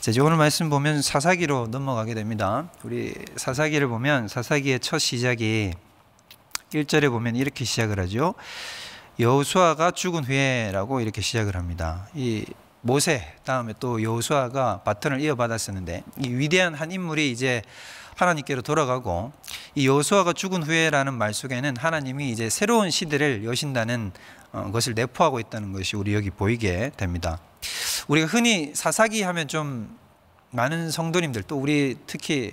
자, 이제 오늘 말씀 보면 사사기로 넘어가게 됩니다. 우리 사사기를 보면 사사기의 첫 시작이 1절에 보면 이렇게 시작을 하죠. 여호수아가 죽은 후에라고 이렇게 시작을 합니다. 이 모세 다음에 또 여호수아가 바톤을 이어받았었는데 이 위대한 한 인물이 이제 하나님께로 돌아가고 이 여호수아가 죽은 후에라는 말 속에는 하나님이 이제 새로운 시대를 여신다는 것을 내포하고 있다는 것이 우리 여기 보이게 됩니다. 우리가 흔히 사사기 하면 좀 많은 성도님들 또 우리 특히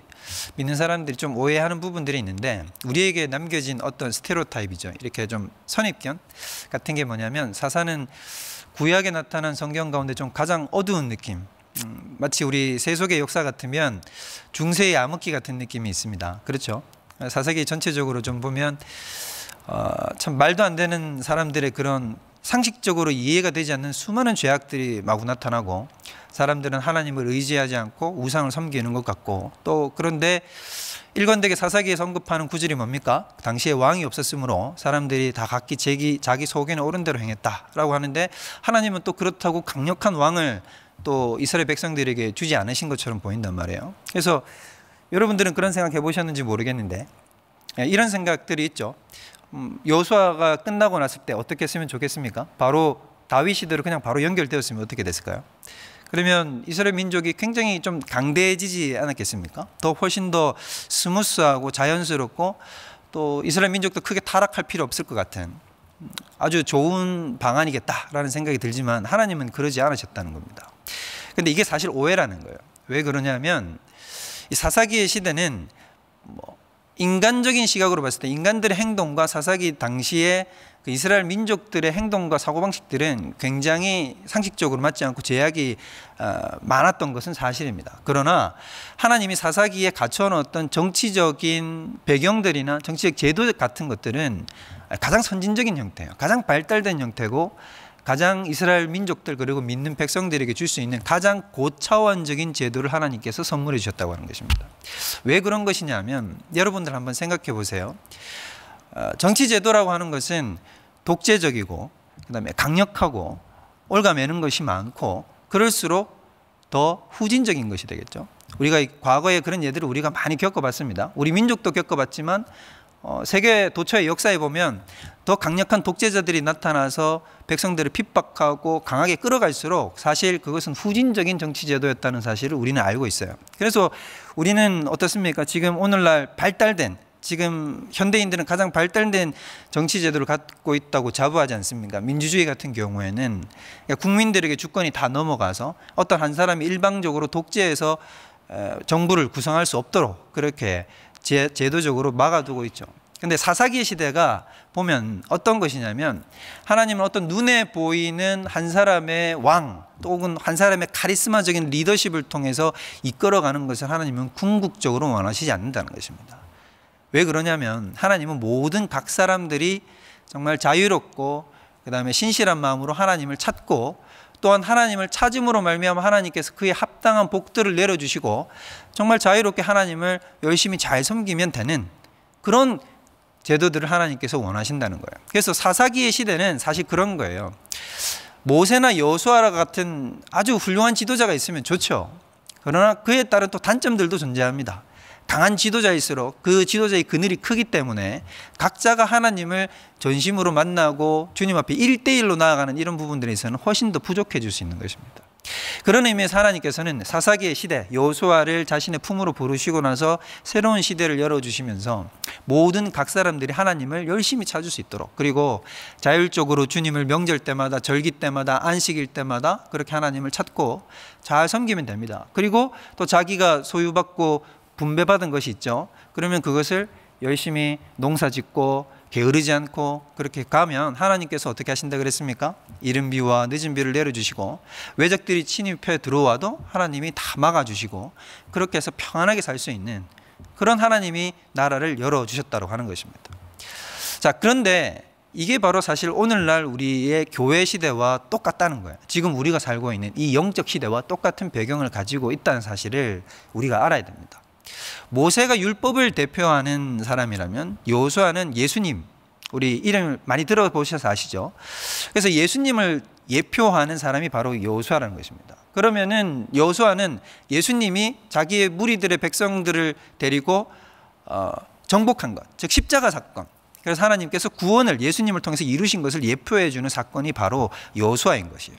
믿는 사람들이 좀 오해하는 부분들이 있는데 우리에게 남겨진 어떤 스테레오타입이죠. 이렇게 좀 선입견 같은 게 뭐냐면 사사는 구약에 나타난 성경 가운데 좀 가장 어두운 느낌, 마치 우리 세속의 역사 같으면 중세의 암흑기 같은 느낌이 있습니다. 그렇죠? 사사기 전체적으로 좀 보면 참 말도 안 되는 사람들의 그런 상식적으로 이해가 되지 않는 수많은 죄악들이 마구 나타나고 사람들은 하나님을 의지하지 않고 우상을 섬기는 것 같고 또 그런데 일관되게 사사기에 언급하는 구절이 뭡니까? 당시에 왕이 없었으므로 사람들이 다 각기 자기 소견에 옳은 대로 행했다라고 하는데 하나님은 또 그렇다고 강력한 왕을 또 이스라엘 백성들에게 주지 않으신 것처럼 보인단 말이에요. 그래서 여러분들은 그런 생각 해보셨는지 모르겠는데 이런 생각들이 있죠. 여호수아가 끝나고 났을 때 어떻게 했으면 좋겠습니까? 바로 다윗 시대로 그냥 바로 연결되었으면 어떻게 됐을까요? 그러면 이스라엘 민족이 굉장히 좀 강대해지지 않았겠습니까? 더 훨씬 더 스무스하고 자연스럽고 또 이스라엘 민족도 크게 타락할 필요 없을 것 같은 아주 좋은 방안이겠다라는 생각이 들지만 하나님은 그러지 않으셨다는 겁니다. 근데 이게 사실 오해라는 거예요. 왜 그러냐면 이 사사기의 시대는 인간적인 시각으로 봤을 때 인간들의 행동과 사사기 당시에 그 이스라엘 민족들의 행동과 사고방식들은 굉장히 상식적으로 맞지 않고 제약이 많았던 것은 사실입니다. 그러나 하나님이 사사기에 갖춰놓은 정치적인 배경들이나 정치적 제도 같은 것들은 가장 선진적인 형태예요. 가장 발달된 형태고 가장 이스라엘 민족들 그리고 믿는 백성들에게 줄 수 있는 가장 고차원적인 제도를 하나님께서 선물해 주셨다고 하는 것입니다. 왜 그런 것이냐면 여러분들 한번 생각해 보세요. 정치 제도라고 하는 것은 독재적이고 그다음에 강력하고 올가매는 것이 많고 그럴수록 더 후진적인 것이 되겠죠. 우리가 과거에 그런 예들을 우리가 많이 겪어봤습니다. 우리 민족도 겪어봤지만 세계 도처의 역사에 보면 더 강력한 독재자들이 나타나서 백성들을 핍박하고 강하게 끌어갈수록 사실 그것은 후진적인 정치 제도였다는 사실을 우리는 알고 있어요. 그래서 우리는 어떻습니까? 지금 오늘날 발달된 지금 현대인들은 가장 발달된 정치 제도를 갖고 있다고 자부하지 않습니까? 민주주의 같은 경우에는 국민들에게 주권이 다 넘어가서 어떤 한 사람이 일방적으로 독재해서 정부를 구성할 수 없도록 그렇게 제도적으로 막아두고 있죠. 근데 사사기의 시대가 보면 어떤 것이냐면 하나님은 어떤 눈에 보이는 한 사람의 왕 혹은 한 사람의 카리스마적인 리더십을 통해서 이끌어가는 것을 하나님은 궁극적으로 원하시지 않는다는 것입니다. 왜 그러냐면 하나님은 모든 각 사람들이 정말 자유롭고 그다음에 신실한 마음으로 하나님을 찾고 또한 하나님을 찾음으로 말미암아 하나님께서 그에 합당한 복들을 내려주시고 정말 자유롭게 하나님을 열심히 잘 섬기면 되는 그런 제도들을 하나님께서 원하신다는 거예요. 그래서 사사기의 시대는 사실 그런 거예요. 모세나 여호수아 같은 아주 훌륭한 지도자가 있으면 좋죠. 그러나 그에 따른 또 단점들도 존재합니다. 강한 지도자일수록 그 지도자의 그늘이 크기 때문에 각자가 하나님을 전심으로 만나고 주님 앞에 1대1로 나아가는 이런 부분들에 있어서는 훨씬 더 부족해질 수 있는 것입니다. 그런 의미에서 하나님께서는 사사기의 시대 여호수아를 자신의 품으로 부르시고 나서 새로운 시대를 열어주시면서 모든 각 사람들이 하나님을 열심히 찾을 수 있도록 그리고 자율적으로 주님을 명절 때마다 절기 때마다 안식일 때마다 그렇게 하나님을 찾고 잘 섬기면 됩니다. 그리고 또 자기가 소유받고 분배받은 것이 있죠. 그러면 그것을 열심히 농사짓고 게으르지 않고 그렇게 가면 하나님께서 어떻게 하신다 그랬습니까? 이른 비와 늦은 비를 내려주시고 외적들이 침입해 들어와도 하나님이 다 막아주시고 그렇게 해서 평안하게 살 수 있는 그런 하나님이 나라를 열어주셨다고 하는 것입니다. 자, 그런데 이게 바로 사실 오늘날 우리의 교회 시대와 똑같다는 거예요. 지금 우리가 살고 있는 이 영적 시대와 똑같은 배경을 가지고 있다는 사실을 우리가 알아야 됩니다. 모세가 율법을 대표하는 사람이라면 여호수아는 예수님, 우리 이름을 많이 들어보셔서 아시죠? 그래서 예수님을 예표하는 사람이 바로 여호수아라는 것입니다. 그러면은 여호수아는 예수님이 자기의 무리들의 백성들을 데리고 정복한 것, 즉 십자가 사건. 그래서 하나님께서 구원을 예수님을 통해서 이루신 것을 예표해 주는 사건이 바로 여호수아인 것이에요.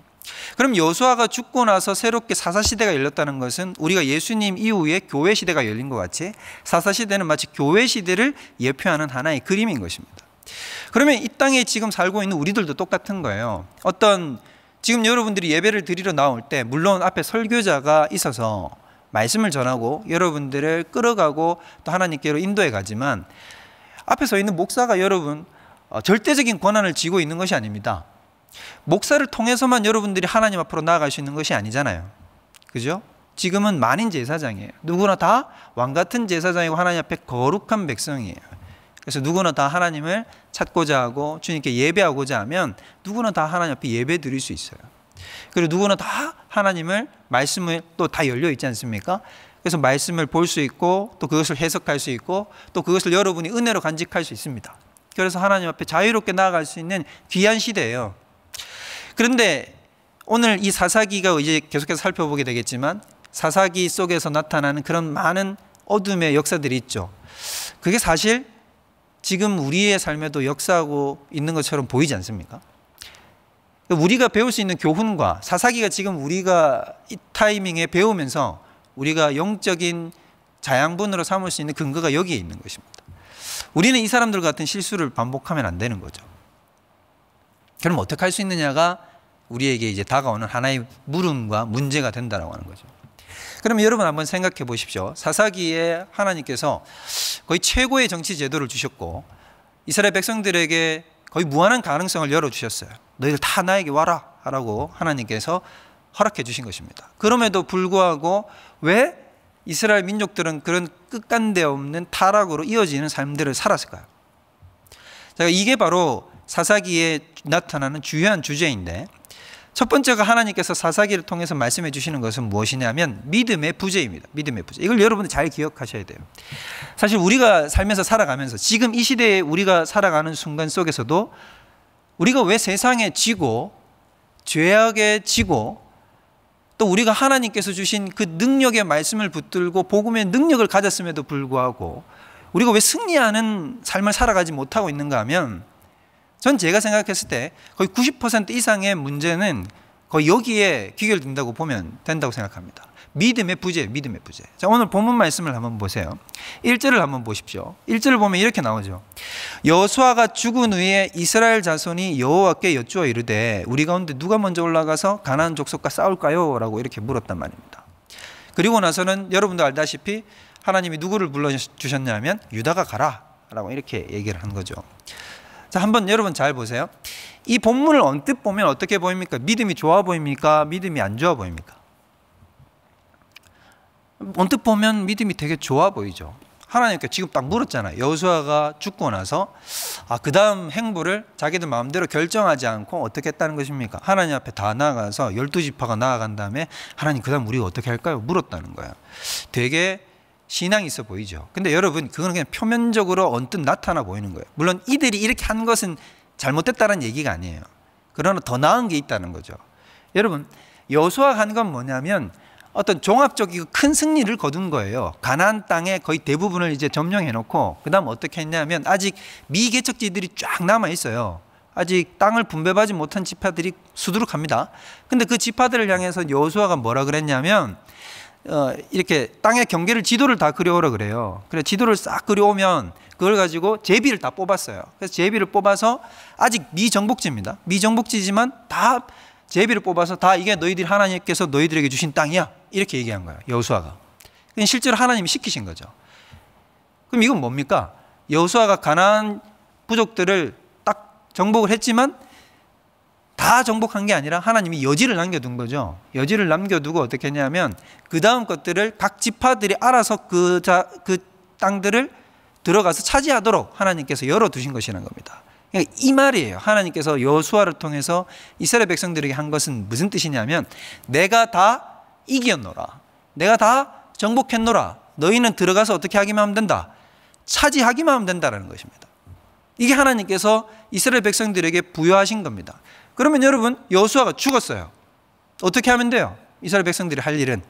그럼 여호수아가 죽고 나서 새롭게 사사시대가 열렸다는 것은 우리가 예수님 이후에 교회시대가 열린 것 같이 사사시대는 마치 교회시대를 예표하는 하나의 그림인 것입니다. 그러면 이 땅에 지금 살고 있는 우리들도 똑같은 거예요. 지금 여러분들이 예배를 드리러 나올 때 물론 앞에 설교자가 있어서 말씀을 전하고 여러분들을 끌어가고 또 하나님께로 인도해 가지만 앞에 서 있는 목사가 여러분 절대적인 권한을 쥐고 있는 것이 아닙니다. 목사를 통해서만 여러분들이 하나님 앞으로 나아갈 수 있는 것이 아니잖아요. 그죠? 지금은 만인 제사장이에요. 누구나 다 왕같은 제사장이고 하나님 앞에 거룩한 백성이에요. 그래서 누구나 다 하나님을 찾고자 하고 주님께 예배하고자 하면 누구나 다 하나님 앞에 예배 드릴 수 있어요. 그리고 누구나 다 하나님을 말씀을 또 다 열려 있지 않습니까? 그래서 말씀을 볼 수 있고 또 그것을 해석할 수 있고 또 그것을 여러분이 은혜로 간직할 수 있습니다. 그래서 하나님 앞에 자유롭게 나아갈 수 있는 귀한 시대예요. 그런데 오늘 이 사사기가 이제 계속해서 살펴보게 되겠지만 사사기 속에서 나타나는 그런 많은 어둠의 역사들이 있죠. 그게 사실 지금 우리의 삶에도 역사하고 있는 것처럼 보이지 않습니까? 우리가 배울 수 있는 교훈과 사사기가 지금 우리가 이 타이밍에 배우면서 우리가 영적인 자양분으로 삼을 수 있는 근거가 여기에 있는 것입니다. 우리는 이 사람들 같은 실수를 반복하면 안 되는 거죠. 그럼 어떻게 할 수 있느냐가 우리에게 이제 다가오는 하나의 물음과 문제가 된다라고 하는 거죠. 그러면 여러분 한번 생각해 보십시오. 사사기에 하나님께서 거의 최고의 정치 제도를 주셨고 이스라엘 백성들에게 거의 무한한 가능성을 열어주셨어요. 너희들 다 나에게 와라 라고 하나님께서 허락해 주신 것입니다. 그럼에도 불구하고 왜 이스라엘 민족들은 그런 끝간데 없는 타락으로 이어지는 삶들을 살았을까요? 자, 이게 바로 사사기에 나타나는 주요한 주제인데 첫 번째가 하나님께서 사사기를 통해서 말씀해 주시는 것은 무엇이냐면 믿음의 부재입니다. 믿음의 부재. 이걸 여러분들 잘 기억하셔야 돼요. 사실 우리가 살면서 살아가면서 지금 이 시대에 우리가 살아가는 순간 속에서도 우리가 왜 세상에 지고 죄악에 지고 또 우리가 하나님께서 주신 그 능력의 말씀을 붙들고 복음의 능력을 가졌음에도 불구하고 우리가 왜 승리하는 삶을 살아가지 못하고 있는가 하면 전 제가 생각했을 때 거의 90% 이상의 문제는 거의 여기에 귀결된다고 보면 된다고 생각합니다. 믿음의 부재, 믿음의 부재. 자, 오늘 본문 말씀을 한번 보세요. 1절을 한번 보십시오. 1절을 보면 이렇게 나오죠. 여호수아가 죽은 후에 이스라엘 자손이 여호와께 여쭈어 이르되 우리 가운데 누가 먼저 올라가서 가나안 족속과 싸울까요? 라고 이렇게 물었단 말입니다. 그리고 나서는 여러분도 알다시피 하나님이 누구를 불러주셨냐면 유다가 가라 라고 이렇게 얘기를 한 거죠. 자, 한번 여러분 잘 보세요. 이 본문을 언뜻 보면 어떻게 보입니까? 믿음이 좋아 보입니까? 믿음이 안 좋아 보입니까? 언뜻 보면 믿음이 되게 좋아 보이죠. 하나님께 지금 딱 물었잖아요. 여호수아가 죽고 나서 그 다음 행보를 자기들 마음대로 결정하지 않고 어떻게 했다는 것입니까? 하나님 앞에 다 나아가서 12지파가 나아간 다음에 하나님 그 다음 우리가 어떻게 할까요? 물었다는 거예요. 되게 신앙이 있어 보이죠. 근데 여러분 그거는 그냥 표면적으로 언뜻 나타나 보이는 거예요. 물론 이들이 이렇게 한 것은 잘못됐다는 얘기가 아니에요. 그러나 더 나은 게 있다는 거죠. 여러분 여호수아가 한 건 뭐냐면 어떤 종합적이고 큰 승리를 거둔 거예요. 가나안 땅의 거의 대부분을 이제 점령해 놓고 그 다음 어떻게 했냐면 아직 미개척지들이 쫙 남아 있어요. 아직 땅을 분배받지 못한 지파들이 수두룩합니다. 근데 그 지파들을 향해서 여호수아가 뭐라 그랬냐면 이렇게 땅의 경계를 지도를 다 그려오라 그래요. 그래 지도를 싹 그려오면 그걸 가지고 제비를 다 뽑았어요. 그래서 제비를 뽑아서 아직 미정복지입니다. 미정복지지만 다 제비를 뽑아서 다 이게 너희들 하나님께서 너희들에게 주신 땅이야 이렇게 얘기한 거예요. 여호수아가. 실제로 하나님이 시키신 거죠. 그럼 이건 뭡니까? 여호수아가 가나안 부족들을 딱 정복을 했지만 다 정복한 게 아니라 하나님이 여지를 남겨둔 거죠. 여지를 남겨두고 어떻게 했냐면 그 다음 것들을 각 지파들이 알아서 그 땅들을 들어가서 차지하도록 하나님께서 열어두신 것이라는 겁니다. 그러니까 이 말이에요. 하나님께서 여호수아를 통해서 이스라엘 백성들에게 한 것은 무슨 뜻이냐면 내가 다 이겼노라. 내가 다 정복했노라. 너희는 들어가서 어떻게 하기만 하면 된다. 차지하기만 하면 된다는 것입니다. 이게 하나님께서 이스라엘 백성들에게 부여하신 겁니다. 그러면 여러분 여호수아가 죽었어요. 어떻게 하면 돼요? 이스라엘 백성들이 할 일은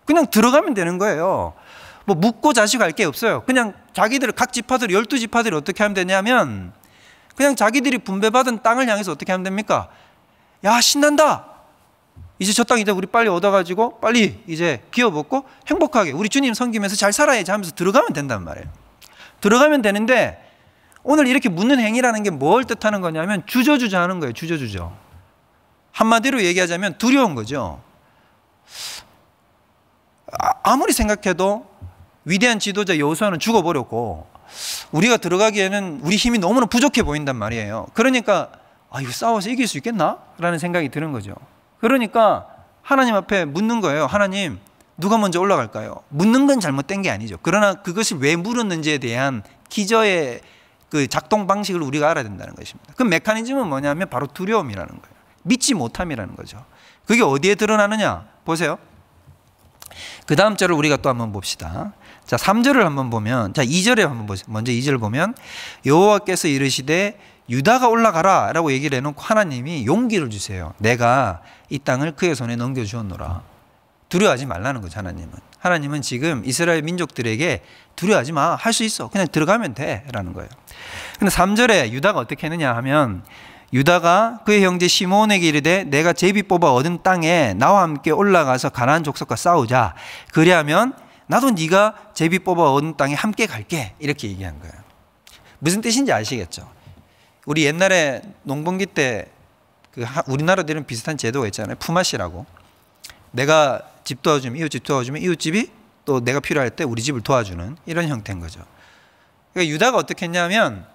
그냥 들어가면 되는 거예요. 뭐 묻고 자시고 할 게 없어요. 그냥 자기들 각 지파들 12지파들이 어떻게 하면 되냐면 그냥 자기들이 분배받은 땅을 향해서 어떻게 하면 됩니까? 야, 신난다. 이제 저 땅 이제 우리 빨리 얻어가지고 빨리 이제 기어먹고 행복하게 우리 주님 섬기면서 잘 살아야지 하면서 들어가면 된단 말이에요. 들어가면 되는데 오늘 이렇게 묻는 행위라는 게 뭘 뜻하는 거냐면 주저주저 하는 거예요. 주저주저. 한마디로 얘기하자면 두려운 거죠. 아무리 생각해도 위대한 지도자 여호수아는 죽어버렸고 우리가 들어가기에는 우리 힘이 너무나 부족해 보인단 말이에요. 그러니까 이거 싸워서 이길 수 있겠나? 라는 생각이 드는 거죠. 그러니까 하나님 앞에 묻는 거예요. 하나님, 누가 먼저 올라갈까요? 묻는 건 잘못된 게 아니죠. 그러나 그것을 왜 물었는지에 대한 기저의 그 작동 방식을 우리가 알아야 된다는 것입니다. 그 메커니즘은 뭐냐면 바로 두려움이라는 거예요. 믿지 못함이라는 거죠. 그게 어디에 드러나느냐? 보세요. 그 다음 절을 우리가 또 한번 봅시다. 자, 3절을 한번 보면, 자, 2절에 한번 보세요. 먼저 2절을 보면 여호와께서 이르시되 유다가 올라가라 라고 얘기를 해놓고 하나님이 용기를 주세요. 내가 이 땅을 그의 손에 넘겨주었노라. 두려워하지 말라는 거죠. 하나님은 지금 이스라엘 민족들에게 두려워하지 마, 할 수 있어, 그냥 들어가면 돼 라는 거예요. 근데 3절에 유다가 어떻게 했느냐 하면 유다가 그의 형제 시므온에게 이르되 내가 제비 뽑아 얻은 땅에 나와 함께 올라가서 가나안 족속과 싸우자. 그리하면 나도 네가 제비 뽑아 얻은 땅에 함께 갈게. 이렇게 얘기한 거예요. 무슨 뜻인지 아시겠죠? 우리 옛날에 농번기 때 우리나라도 이런 비슷한 제도가 있잖아요. 품앗이라고. 내가 집 도와주면 이웃집 도와주면 이웃집이 또 내가 필요할 때 우리 집을 도와주는 이런 형태인 거죠. 그러니까 유다가 어떻게 했냐면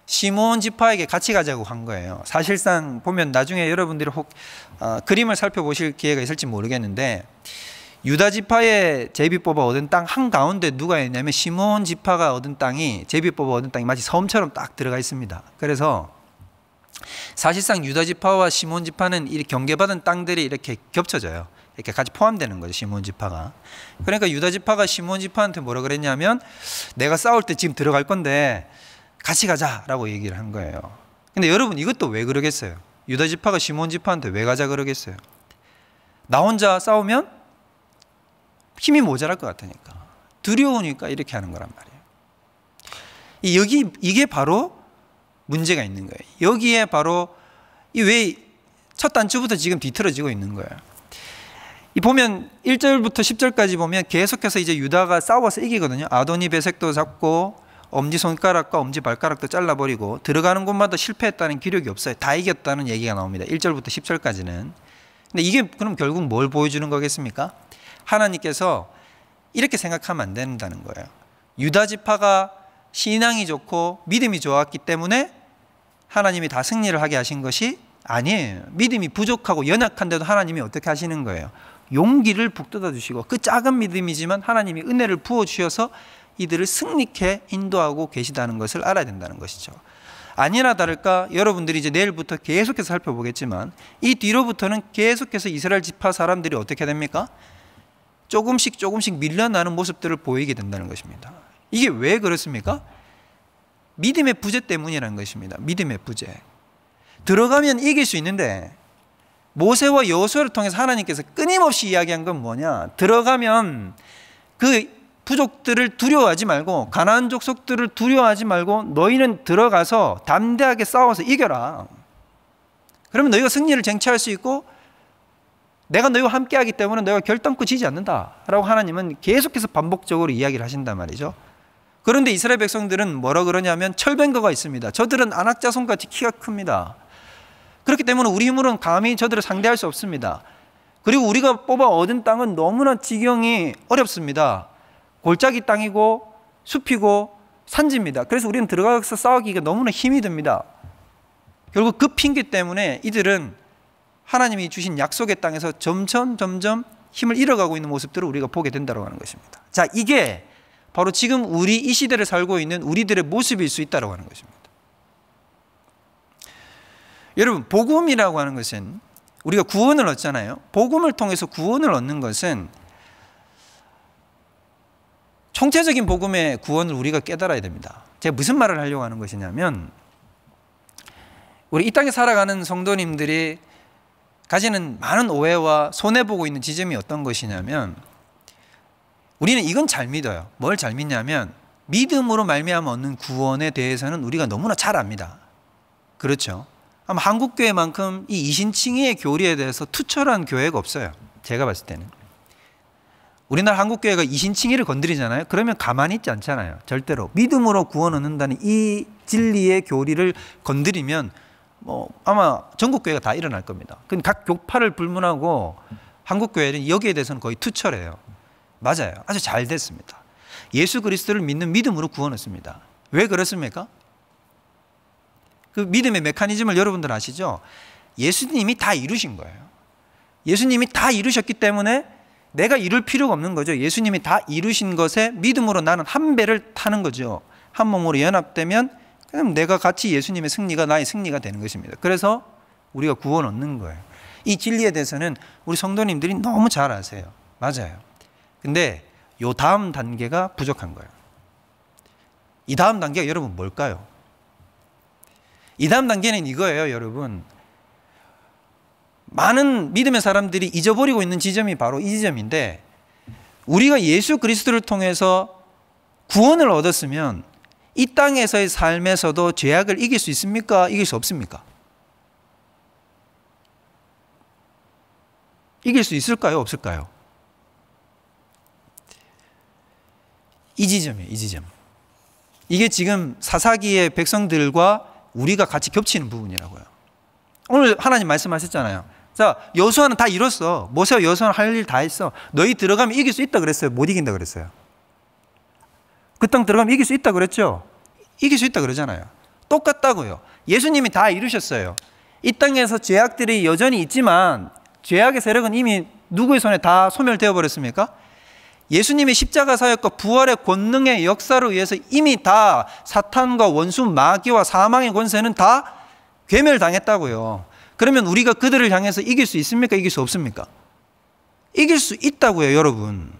시므온 지파에게 같이 가자고 한 거예요. 사실상 보면 나중에 여러분들이 그림을 살펴보실 기회가 있을지 모르겠는데 유다 지파의 제비 뽑아 얻은 땅 한가운데 누가 있냐면 시므온 지파가 얻은 땅이 제비 뽑아 얻은 땅이 마치 섬처럼 딱 들어가 있습니다. 그래서 사실상 유다 지파와 시므온 지파는 이 경계받은 땅들이 이렇게 겹쳐져요. 이렇게 같이 포함되는 거죠. 시므온 지파가. 그러니까 유다 지파가 시므온 지파한테 뭐라 그랬냐면 내가 싸울 때 지금 들어갈 건데 같이 가자라고 얘기를 한 거예요. 근데 여러분 이것도 왜 그러겠어요? 유다 지파가 시므온 지파한테 왜 가자 그러겠어요? 나 혼자 싸우면 힘이 모자랄 것 같으니까, 두려우니까 이렇게 하는 거란 말이에요. 이게 바로 문제가 있는 거예요. 여기에 바로 왜 첫 단추부터 지금 뒤틀어지고 있는 거예요. 보면 1절부터 10절까지 보면 계속해서 이제 유다가 싸워서 이기거든요. 아도니 베색도 잡고 엄지손가락과 엄지발가락도 잘라버리고 들어가는 곳마다 실패했다는 기록이 없어요. 다 이겼다는 얘기가 나옵니다. 1절부터 10절까지는. 근데 이게 그럼 결국 뭘 보여주는 거겠습니까? 하나님께서 이렇게 생각하면 안 된다는 거예요. 유다 지파가 신앙이 좋고 믿음이 좋았기 때문에 하나님이 다 승리를 하게 하신 것이 아니에요. 믿음이 부족하고 연약한데도 하나님이 어떻게 하시는 거예요? 용기를 북돋아 주시고 그 작은 믿음이지만 하나님이 은혜를 부어주셔서 이들을 승리케 인도하고 계시다는 것을 알아야 된다는 것이죠. 아니나 다를까 여러분들이 이제 내일부터 계속해서 살펴보겠지만 이 뒤로부터는 계속해서 이스라엘 지파 사람들이 어떻게 됩니까? 조금씩 밀려나는 모습들을 보이게 된다는 것입니다. 이게 왜 그렇습니까? 믿음의 부재 때문이라는 것입니다. 믿음의 부재. 들어가면 이길 수 있는데 모세와 여호수아를 통해서 하나님께서 끊임없이 이야기한 건 뭐냐? 들어가면 그 부족들을 두려워하지 말고 가나안 족속들을 두려워하지 말고 너희는 들어가서 담대하게 싸워서 이겨라. 그러면 너희가 승리를 쟁취할 수 있고 내가 너희와 함께하기 때문에 너희가 결단코 지지 않는다라고 하나님은 계속해서 반복적으로 이야기를 하신단 말이죠. 그런데 이스라엘 백성들은 뭐라 그러냐면 철병거가 있습니다. 저들은 안악자손같이 키가 큽니다. 그렇기 때문에 우리 힘으로는 감히 저들을 상대할 수 없습니다. 그리고 우리가 뽑아 얻은 땅은 너무나 지경이 어렵습니다. 골짜기 땅이고 숲이고 산지입니다. 그래서 우리는 들어가서 싸우기가 너무나 힘이 듭니다. 결국 그 핑계 때문에 이들은 하나님이 주신 약속의 땅에서 점점 힘을 잃어가고 있는 모습들을 우리가 보게 된다고 하는 것입니다. 자, 이게 바로 지금 우리 이 시대를 살고 있는 우리들의 모습일 수 있다고 하는 것입니다. 여러분, 복음이라고 하는 것은 우리가 구원을 얻잖아요. 복음을 통해서 구원을 얻는 것은 총체적인 복음의 구원을 우리가 깨달아야 됩니다. 제가 무슨 말을 하려고 하는 것이냐면 우리 이 땅에 살아가는 성도님들이 가지는 많은 오해와 손해보고 있는 지점이 어떤 것이냐면, 우리는 이건 잘 믿어요. 뭘 잘 믿냐면 믿음으로 말미암아 얻는 구원에 대해서는 우리가 너무나 잘 압니다. 그렇죠? 아마 한국교회만큼 이 이신칭의의 교리에 대해서 투철한 교회가 없어요. 제가 봤을 때는. 우리나라 한국교회가 이신칭의를 건드리잖아요. 그러면 가만히 있지 않잖아요. 절대로. 믿음으로 구원 얻는다는 이 진리의 교리를 건드리면 아마 전국교회가 다 일어날 겁니다. 각 교파를 불문하고 한국교회는 여기에 대해서는 거의 투철해요. 맞아요. 아주 잘 됐습니다. 예수 그리스도를 믿는 믿음으로 구원 얻습니다. 왜 그렇습니까? 그 믿음의 메커니즘을 여러분들 아시죠? 예수님이 다 이루신 거예요. 예수님이 다 이루셨기 때문에 내가 이룰 필요가 없는 거죠. 예수님이 다 이루신 것에 믿음으로 나는 한 배를 타는 거죠. 한 몸으로 연합되면 그럼 내가 같이 예수님의 승리가 나의 승리가 되는 것입니다. 그래서 우리가 구원 얻는 거예요. 이 진리에 대해서는 우리 성도님들이 너무 잘 아세요. 맞아요. 근데 요 다음 단계가 부족한 거예요. 이 다음 단계가 여러분 뭘까요? 이 다음 단계는 이거예요, 여러분. 많은 믿음의 사람들이 잊어버리고 있는 지점이 바로 이 지점인데, 우리가 예수 그리스도를 통해서 구원을 얻었으면 이 땅에서의 삶에서도 죄악을 이길 수 있습니까? 이길 수 없습니까? 이길 수 있을까요? 없을까요? 이 지점이에요, 이 지점. 이게 지금 사사기의 백성들과 우리가 같이 겹치는 부분이라고요. 오늘 하나님 말씀하셨잖아요. 자, 여호수아는 다 이뤘어. 모세와 여호수아는 할 일 다 했어. 너희 들어가면 이길 수 있다 그랬어요? 못 이긴다 그랬어요? 그 땅 들어가면 이길 수 있다 그랬죠? 이길 수 있다 그러잖아요. 똑같다고요. 예수님이 다 이루셨어요. 이 땅에서 죄악들이 여전히 있지만 죄악의 세력은 이미 누구의 손에 다 소멸되어 버렸습니까? 예수님의 십자가 사역과 부활의 권능의 역사로 의해서 이미 다 사탄과 원수 마귀와 사망의 권세는 다 괴멸당했다고요. 그러면 우리가 그들을 향해서 이길 수 있습니까? 이길 수 없습니까? 이길 수 있다고요, 여러분.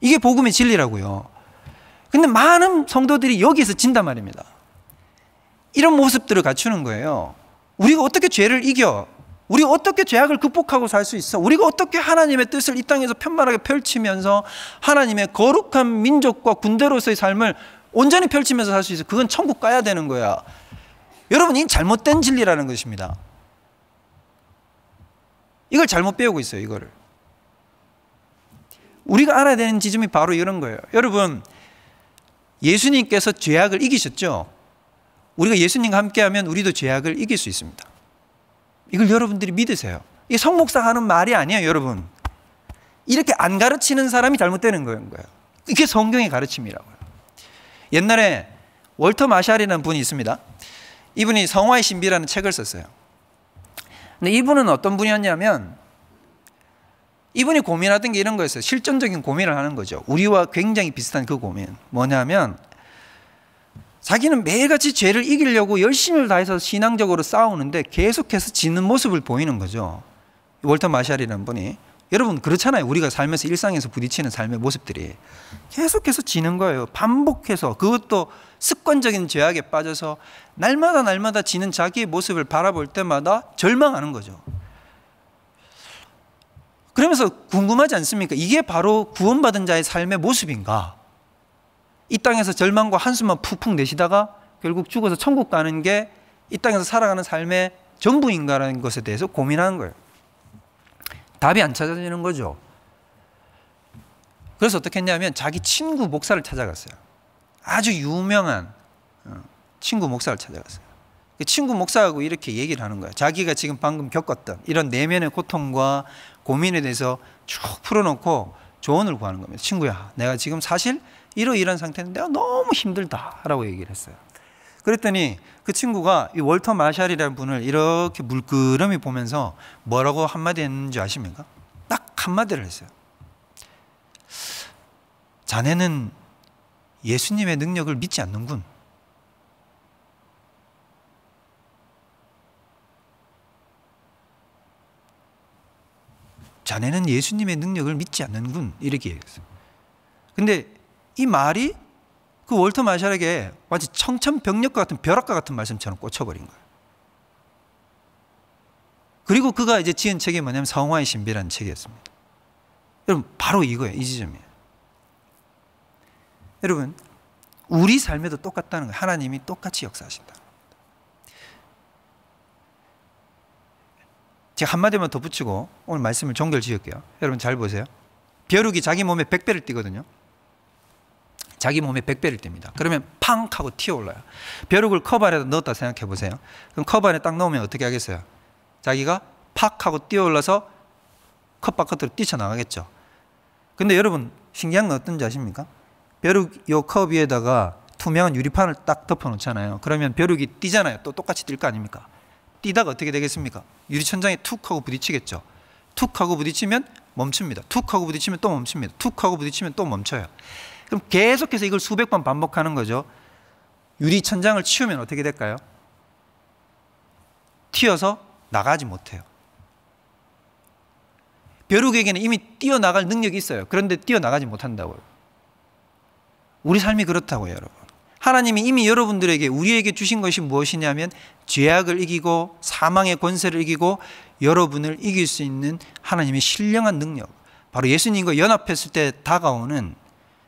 이게 복음의 진리라고요. 근데 많은 성도들이 여기에서 진단 말입니다. 이런 모습들을 갖추는 거예요. 우리가 어떻게 죄를 이겨? 우리가 어떻게 죄악을 극복하고 살 수 있어? 우리가 어떻게 하나님의 뜻을 이 땅에서 편만하게 펼치면서 하나님의 거룩한 민족과 군대로서의 삶을 온전히 펼치면서 살 수 있어? 그건 천국 가야 되는 거야. 여러분, 이 잘못된 진리라는 것입니다. 이걸 잘못 배우고 있어요, 이거를. 우리가 알아야 되는 지점이 바로 이런 거예요. 여러분, 예수님께서 죄악을 이기셨죠? 우리가 예수님과 함께하면 우리도 죄악을 이길 수 있습니다. 이걸 여러분들이 믿으세요. 이게 성목사가 하는 말이 아니에요, 여러분. 이렇게 안 가르치는 사람이 잘못되는 거예요. 이게 성경의 가르침이라고요. 옛날에 월터 마샬이라는 분이 있습니다. 이분이 성화의 신비라는 책을 썼어요. 근데 이분은 어떤 분이었냐면, 이분이 고민하던 게 이런 거였어요. 실존적인 고민을 하는 거죠. 우리와 굉장히 비슷한 그 고민. 뭐냐면, 자기는 매일같이 죄를 이기려고 열심을 다해서 신앙적으로 싸우는데 계속해서 지는 모습을 보이는 거죠. 월터 마샬이라는 분이. 여러분 그렇잖아요. 우리가 살면서 일상에서 부딪히는 삶의 모습들이 계속해서 지는 거예요. 반복해서. 그것도 습관적인 죄악에 빠져서 날마다 지는 자기의 모습을 바라볼 때마다 절망하는 거죠. 그러면서 궁금하지 않습니까? 이게 바로 구원받은 자의 삶의 모습인가? 이 땅에서 절망과 한숨만 푹푹 내쉬다가 결국 죽어서 천국 가는 게 이 땅에서 살아가는 삶의 전부인가라는 것에 대해서 고민하는 거예요. 답이 안 찾아지는 거죠. 그래서 어떻게 했냐면 자기 친구 목사를 찾아갔어요. 아주 유명한 친구 목사를 찾아갔어요. 그 친구 목사하고 이렇게 얘기를 하는 거예요. 자기가 지금 방금 겪었던 이런 내면의 고통과 고민에 대해서 쭉 풀어놓고 조언을 구하는 겁니다. 친구야, 내가 지금 사실 이런 상태인데 내가 너무 힘들다라고 얘기를 했어요. 그랬더니 그 친구가 이 월터 마샬이라는 분을 이렇게 물끄러미 보면서 뭐라고 한마디 했는지 아십니까? 딱 한마디를 했어요. 자네는 예수님의 능력을 믿지 않는군. 자네는 예수님의 능력을 믿지 않는군. 이렇게 얘기했어요. 근데 이 말이 그 월터 마샬에게 마치 청천벽력과 같은 벼락과 같은 말씀처럼 꽂혀버린 거예요. 그리고 그가 이제 지은 책이 뭐냐면 성화의 신비라는 책이었습니다. 여러분 바로 이거예요. 이 지점이에요. 여러분 우리 삶에도 똑같다는 거예요. 하나님이 똑같이 역사하신다. 제가 한마디만 더 붙이고 오늘 말씀을 종결 지을게요. 여러분 잘 보세요. 벼룩이 자기 몸에 100배를 띄거든요. 자기 몸에 100배를 띱니다. 그러면 팡 하고 튀어올라요. 벼룩을 컵 안에 넣었다 생각해 보세요. 그럼 컵 안에 딱 넣으면 어떻게 하겠어요? 자기가 팍 하고 뛰어올라서 컵 바깥으로 뛰쳐나가겠죠. 근데 여러분 신기한 건 어떤지 아십니까? 벼룩 요 컵 위에다가 투명한 유리판을 딱 덮어 놓잖아요. 그러면 벼룩이 뛰잖아요. 또 똑같이 뛸 거 아닙니까? 뛰다가 어떻게 되겠습니까? 유리천장에 툭 하고 부딪히겠죠. 툭 하고 부딪히면 멈춥니다. 툭 하고 부딪히면 또 멈춥니다. 툭 하고 부딪히면 또 멈춰요. 그럼 계속해서 이걸 수백 번 반복하는 거죠. 유리천장을 치우면 어떻게 될까요? 튀어서 나가지 못해요. 벼룩에게는 이미 뛰어나갈 능력이 있어요. 그런데 뛰어나가지 못한다고요. 우리 삶이 그렇다고요, 여러분. 하나님이 이미 여러분들에게 우리에게 주신 것이 무엇이냐면 죄악을 이기고 사망의 권세를 이기고 여러분을 이길 수 있는 하나님의 신령한 능력, 바로 예수님과 연합했을 때 다가오는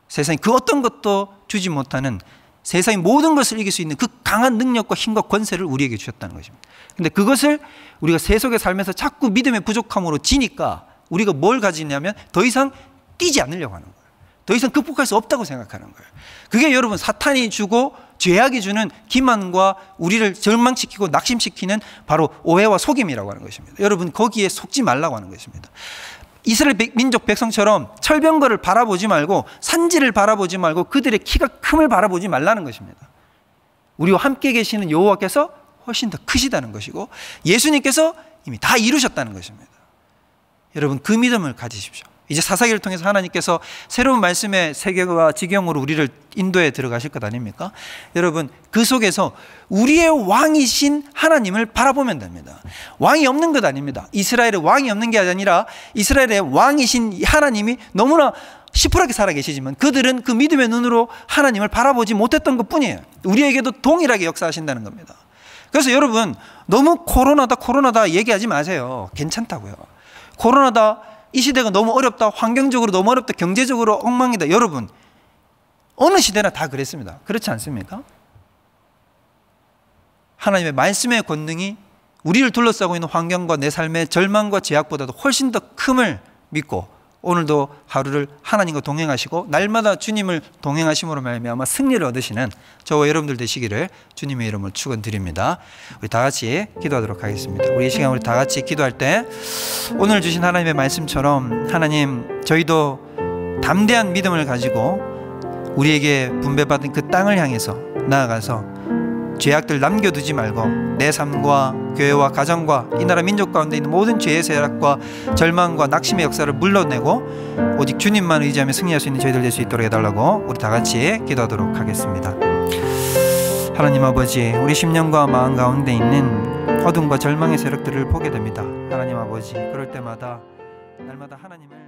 세상에 그 어떤 것도 주지 못하는 세상의 모든 것을 이길 수 있는 그 강한 능력과 힘과 권세를 우리에게 주셨다는 것입니다. 근데 그것을 우리가 세속의 삶에서 자꾸 믿음의 부족함으로 지니까 우리가 뭘 가지냐면 더 이상 뛰지 않으려고 하는 거예요. 더 이상 극복할 수 없다고 생각하는 거예요. 그게 여러분 사탄이 주고 죄악이 주는 기만과 우리를 절망시키고 낙심시키는 바로 오해와 속임이라고 하는 것입니다. 여러분 거기에 속지 말라고 하는 것입니다. 이스라엘 민족 백성처럼 철병거를 바라보지 말고 산지를 바라보지 말고 그들의 키가 큼을 바라보지 말라는 것입니다. 우리와 함께 계시는 여호와께서 훨씬 더 크시다는 것이고 예수님께서 이미 다 이루셨다는 것입니다. 여러분 그 믿음을 가지십시오. 이제 사사기를 통해서 하나님께서 새로운 말씀의 세계와 지경으로 우리를 인도에 들어가실 것 아닙니까? 여러분 그 속에서 우리의 왕이신 하나님을 바라보면 됩니다. 왕이 없는 것 아닙니다. 이스라엘의 왕이 없는 게 아니라 이스라엘의 왕이신 하나님이 너무나 시퍼렇게 살아계시지만 그들은 그 믿음의 눈으로 하나님을 바라보지 못했던 것뿐이에요. 우리에게도 동일하게 역사하신다는 겁니다. 그래서 여러분 너무 코로나다 얘기하지 마세요. 괜찮다고요. 코로나다, 이 시대가 너무 어렵다, 환경적으로 너무 어렵다, 경제적으로 엉망이다. 여러분 어느 시대나 다 그랬습니다. 그렇지 않습니까? 하나님의 말씀의 권능이 우리를 둘러싸고 있는 환경과 내 삶의 절망과 제약보다도 훨씬 더 큼을 믿고 오늘도 하루를 하나님과 동행하시고 날마다 주님을 동행하심으로 말미암아 승리를 얻으시는 저와 여러분들 되시기를 주님의 이름으로 축원드립니다. 우리 다 같이 기도하도록 하겠습니다. 우리 이 시간 우리 다 같이 기도할 때 오늘 주신 하나님의 말씀처럼 하나님 저희도 담대한 믿음을 가지고 우리에게 분배받은 그 땅을 향해서 나아가서 죄악들 남겨두지 말고 내 삶과 교회와 가정과 이 나라 민족 가운데 있는 모든 죄의 세력과 절망과 낙심의 역사를 물러내고 오직 주님만 의지하며 승리할 수 있는 저희들 될 수 있도록 해달라고 우리 다 같이 기도하도록 하겠습니다. 하나님 아버지, 우리 심령과 마음 가운데 있는 어둠과 절망의 세력들을 보게 됩니다. 하나님 아버지, 그럴 때마다 날마다 하나님을